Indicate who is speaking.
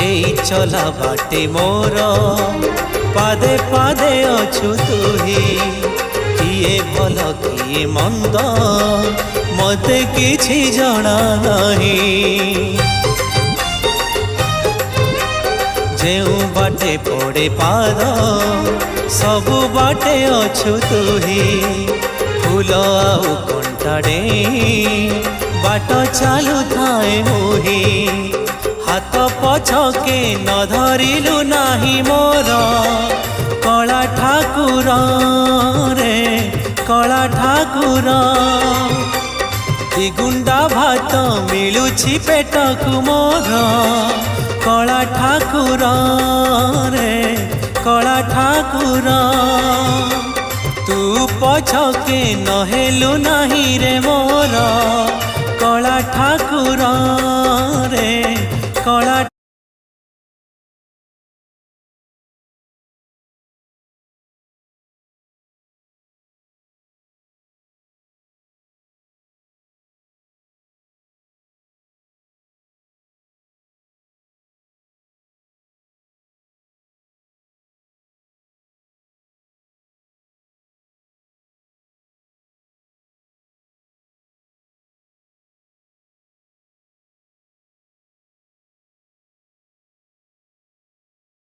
Speaker 1: এই চলা বাটে মোর পাদে পাদে অছু তুহি কিয়ে ভাল কিয়ে মন্দ মতে কিছু জনা নাহি যেউ বাটে পড়ে পাদ সবু বাটে অছু তুহি ফুল আউ কণ্টাড়ে बाट चालू थाए मुही हाथ पछके न धरिलु नाही मोर कला ठाकुर रे कला ठाकुर दिगुंडा भात मिलुछि पेटकु मोर कला ठाकुर रे कला ठाकुर तू पछके नहेलु नाही रे मोर कला ठाकुर रे कला।